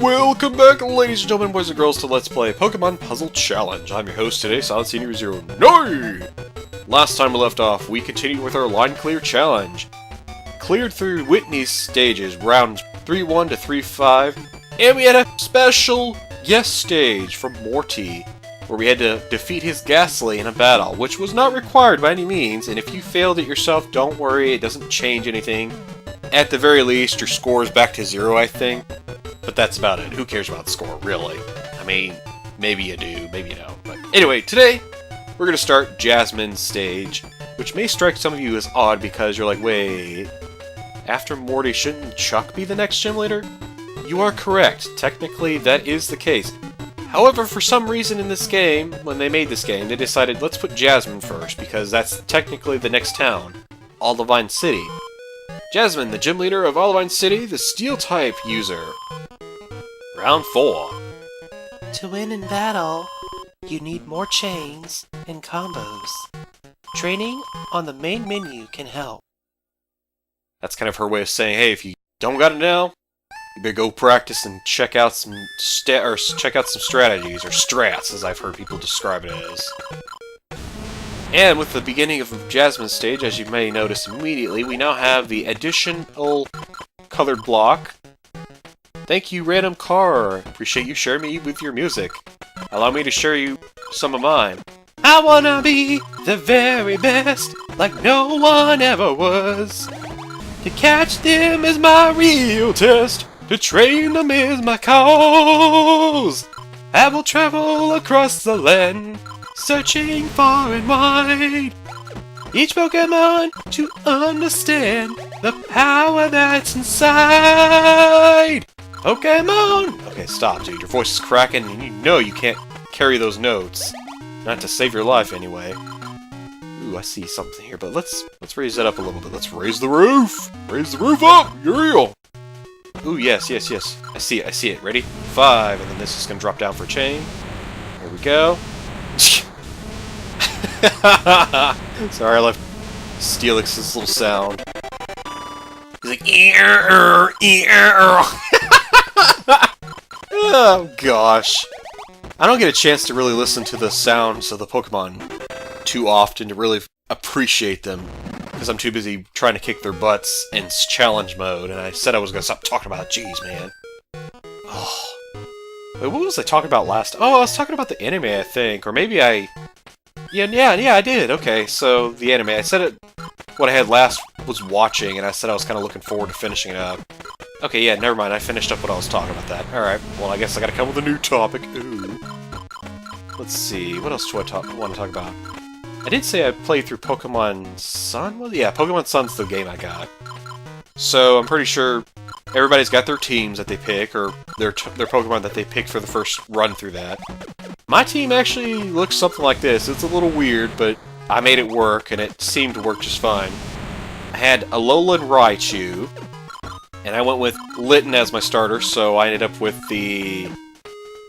Welcome back, ladies and gentlemen, boys and girls, to Let's Play Pokemon Puzzle Challenge. I'm your host today, Silent Senior 09. Last time we left off, we continued with our line clear challenge. Cleared through Whitney's stages, rounds 3-1 to 3-5, and we had a special guest stage from Morty, where we had to defeat his Ghastly in a battle, which was not required by any means, and if you failed it yourself, don't worry, it doesn't change anything. At the very least, your score is back to 0, I think. But that's about it. Who cares about the score, really? I mean, maybe you do, maybe you don't. But anyway, today, we're going to start Jasmine's stage, which may strike some of you as odd because you're like, wait, after Morty, shouldn't Chuck be the next gym leader? You are correct. Technically, that is the case. However, for some reason in this game, when they made this game, they decided, let's put Jasmine first, because that's technically the next town, Olivine City. Jasmine, the gym leader of Olivine City, the Steel-type user. Round 4. To win in battle, you need more chains and combos. Training on the main menu can help. That's kind of her way of saying, hey, if you don't got it now, you better go practice and check out some strategies, or strats, as I've heard people describe it as. And with the beginning of Jasmine's stage, as you may notice immediately, we now have the additional colored block. Thank you, random car. Appreciate you sharing me with your music. Allow me to share you some of mine. I wanna be the very best, like no one ever was. To catch them is my real test. To train them is my cause. I will travel across the land, searching far and wide. Each Pokemon to understand the power that's inside. Pokemon! Okay, stop, dude. Your voice is cracking, and you know you can't carry those notes. Not to save your life, anyway. Ooh, I see something here, but let's raise that up a little bit. Let's raise the roof! Raise the roof up! Yeah! Ooh, yes. I see it. Ready? 5, and then this is gonna drop down for a chain. There we go. Sorry, I left Steelix's little sound. He's like, ear. Oh gosh. I don't get a chance to really listen to the sounds of the Pokemon too often to really appreciate them, because I'm too busy trying to kick their butts in challenge mode, and I said I was going to stop talking about it. Jeez, man. Oh. Wait, what was I talking about last? Oh, I was talking about the anime, I think, or maybe I... Yeah, I did. Okay, so the anime. I said it... What I had last was watching, and I said I was kind of looking forward to finishing it up. Okay, yeah, never mind. I finished up what I was talking about that. Alright, well, I guess I gotta come with a new topic. Ooh. Let's see, what else do I want to talk about? I did say I played through Pokemon Sun? Well, yeah, Pokemon Sun's the game I got. So, I'm pretty sure everybody's got their teams that they pick, or their Pokemon that they pick for the first run through that. My team actually looks something like this. It's a little weird, but I made it work, and it seemed to work just fine. I had Alolan Raichu, and I went with Litten as my starter, so I ended up with the...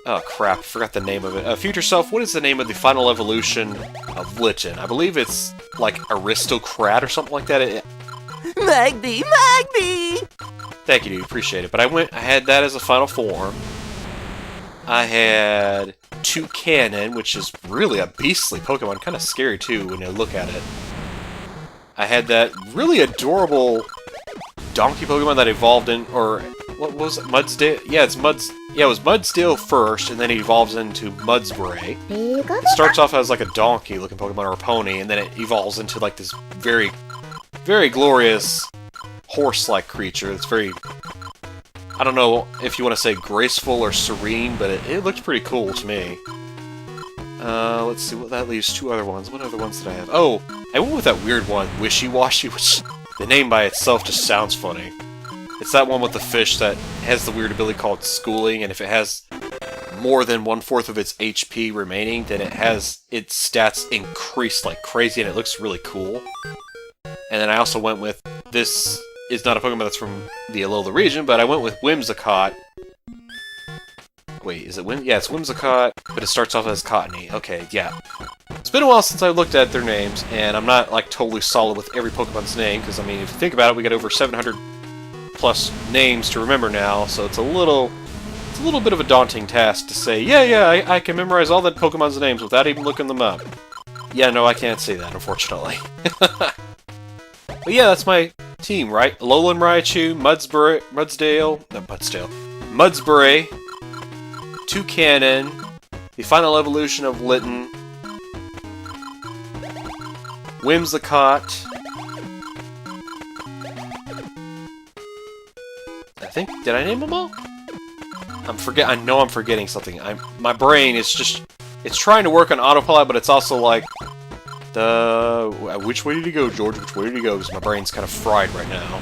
Oh crap, I forgot the name of it. Future Self, what is the name of the final evolution of Litten? I believe it's like Aristocrat or something like that. Magby! Thank you, dude, appreciate it. But I had that as a final form. I had Toucannon, which is really a beastly Pokemon, kind of scary too when you look at it. I had that really adorable donkey Pokemon that evolved in, or what was it? Mudsdale? Yeah, it was Mudsdale first, and then it evolves into Mudspray. It starts off as like a donkey-looking Pokemon or a pony, and then it evolves into like this very, very glorious horse-like creature. It's very, I don't know if you want to say graceful or serene, but it looked pretty cool to me. Let's see, that leaves 2 other ones. What other ones did I have? Oh, I went with that weird one, Wishy-Washy, which the name by itself just sounds funny. It's that one with the fish that has the weird ability called Schooling, and if it has more than 1/4 of its HP remaining, then it has its stats increased like crazy, and it looks really cool. And then I also went with, this is not a Pokemon that's from the Alola region, but I went with Whimsicott. Wait, is it Yeah, it's Whimsicott, but it starts off as Cottony. Okay, yeah. It's been a while since I looked at their names, and I'm not, like, totally solid with every Pokemon's name, because, I mean, if you think about it, we got over 700 plus names to remember now, so it's a little It's a little bit of a daunting task to say, yeah, I can memorize all the Pokemon's names without even looking them up. Yeah, no, I can't say that, unfortunately. But yeah, that's my team, right? Alolan Raichu, Mudsbury, Toucanon, the final evolution of Litten, Whimsicott. Did I name them all? I know I'm forgetting something. My brain is just, it's trying to work on autopilot, but it's also like, which way did you go, George? Which way did you go? Because my brain's kind of fried right now.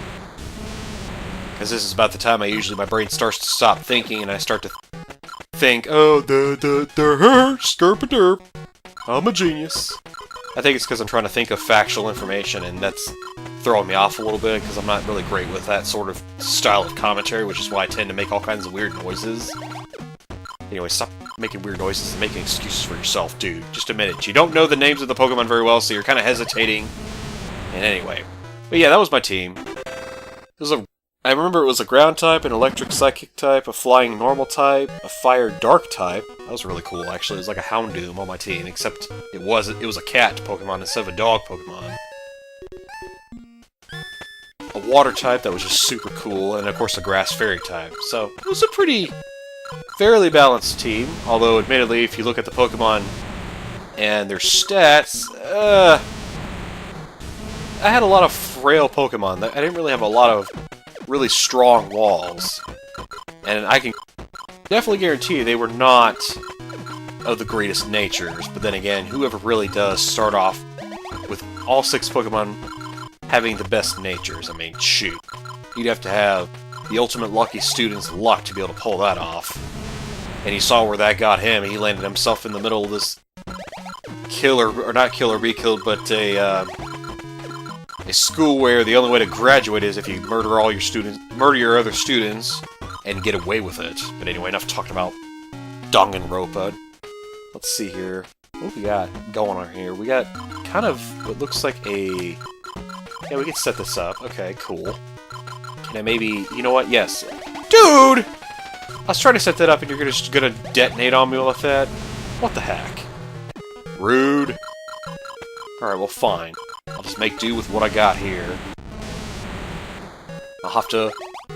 Because this is about the time my brain starts to stop thinking, and I start to think, oh, skirp-a-derp. I'm a genius. I think it's because I'm trying to think of factual information, and that's throwing me off a little bit, because I'm not really great with that sort of style of commentary, which is why I tend to make all kinds of weird noises. Anyway, stop making weird noises and making excuses for yourself, dude. Just admit it. You don't know the names of the Pokemon very well, so you're kind of hesitating. And anyway. But yeah, that was my team. I remember it was a ground type, an electric psychic type, a flying normal type, a fire dark type. That was really cool, actually. It was like a Houndoom on my team, except it was a cat Pokemon instead of a dog Pokemon. A water type that was just super cool, and of course a grass fairy type. So it was a pretty fairly balanced team, although admittedly if you look at the Pokemon and their stats, I had a lot of frail Pokemon. I didn't really have a lot of really strong walls. And I can definitely guarantee they were not of the greatest natures, but then again, whoever really does start off with all 6 Pokemon having the best natures. I mean, shoot. You'd have to have the ultimate lucky student's luck to be able to pull that off. And you saw where that got him. He landed himself in the middle of this not kill or be killed, but a school where the only way to graduate is if you murder your other students, and get away with it. But anyway, enough talking about Danganronpa. Let's see here. What we got going on here? We got kind of what looks like a... Yeah, we can set this up. Okay, cool. Can I maybe... You know what? Yes. Dude! I was trying to set that up and you're just gonna detonate on me with that? What the heck? Rude. Alright, well fine. I'll just make do with what I got here. I'll have to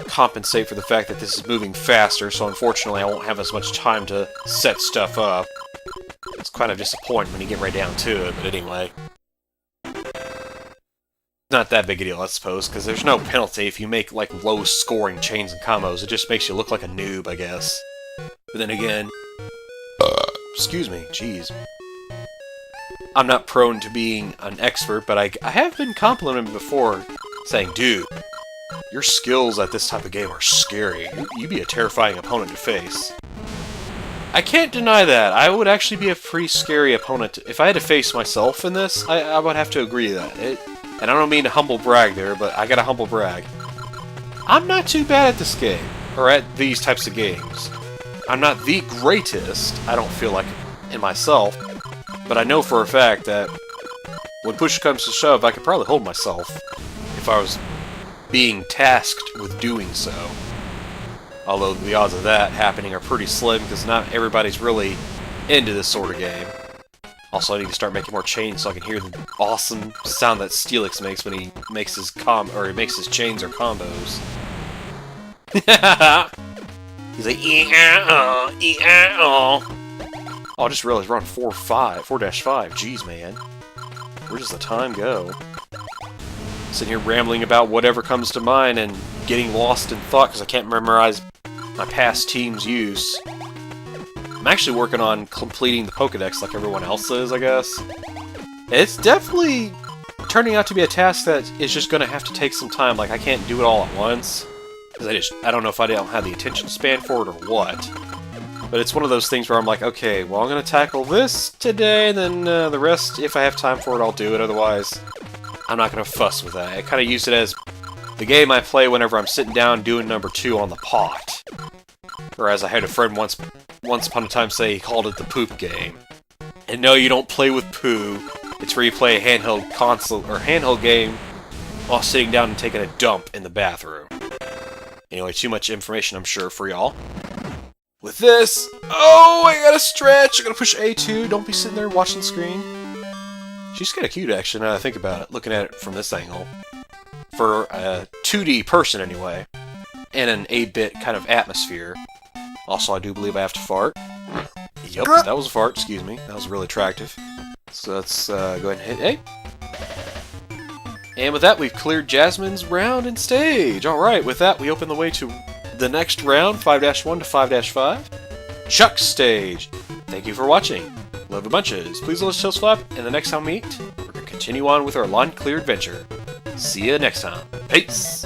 compensate for the fact that this is moving faster, so unfortunately I won't have as much time to set stuff up. It's kind of disappointing when you get right down to it, but anyway. Not that big a deal, I suppose, because there's no penalty if you make, like, low-scoring chains and combos. It just makes you look like a noob, I guess. But then again... excuse me, jeez. I'm not prone to being an expert, but I have been complimented before, saying, dude, your skills at this type of game are scary. You'd be a terrifying opponent to face. I can't deny that. I would actually be a pretty scary opponent. If I had to face myself in this, I would have to agree to that. And I don't mean to humble brag there, but I gotta humble brag. I'm not too bad at this game, or at these types of games. I'm not the greatest, I don't feel like, in myself, but I know for a fact that when push comes to shove, I could probably hold myself if I was being tasked with doing so. Although the odds of that happening are pretty slim, because not everybody's really into this sort of game. Also, I need to start making more chains so I can hear the awesome sound that Steelix makes when he makes his chains or combos. He's like, oh, I just realized we're on 4-5. Jeez, man. Where does the time go? Sitting here rambling about whatever comes to mind and getting lost in thought because I can't memorize my past team's use. I'm actually working on completing the Pokedex like everyone else is, I guess. It's definitely turning out to be a task that is just going to have to take some time. Like, I can't do it all at once. Because I don't know if I don't have the attention span for it or what. But it's one of those things where I'm like, okay, well, I'm going to tackle this today, and then the rest, if I have time for it, I'll do it. Otherwise, I'm not going to fuss with that. I kind of use it as the game I play whenever I'm sitting down doing number 2 on the pot. Or as I had a friend once upon a time say, he called it the poop game. And no, you don't play with poo. It's where you play a handheld console or handheld game while sitting down and taking a dump in the bathroom. Anyway, too much information, I'm sure, for y'all. with this. Oh, I gotta stretch. I gotta push A2. Don't be sitting there watching the screen. She's kind of cute, actually, now that I think about it, looking at it from this angle. For a 2D person, anyway. And an 8-bit kind of atmosphere. Also, I do believe I have to fart. Yep, that was a fart, excuse me. That was really attractive. So let's go ahead and hit A. And with that, we've cleared Jasmine's round and stage. Alright, with that, we open the way to the next round, 5-1 to 5-5. Chuck's stage. Thank you for watching. Love you bunches. Please let us toast flap, and the next time we meet, we're going to continue on with our line clear adventure. See you next time. Peace!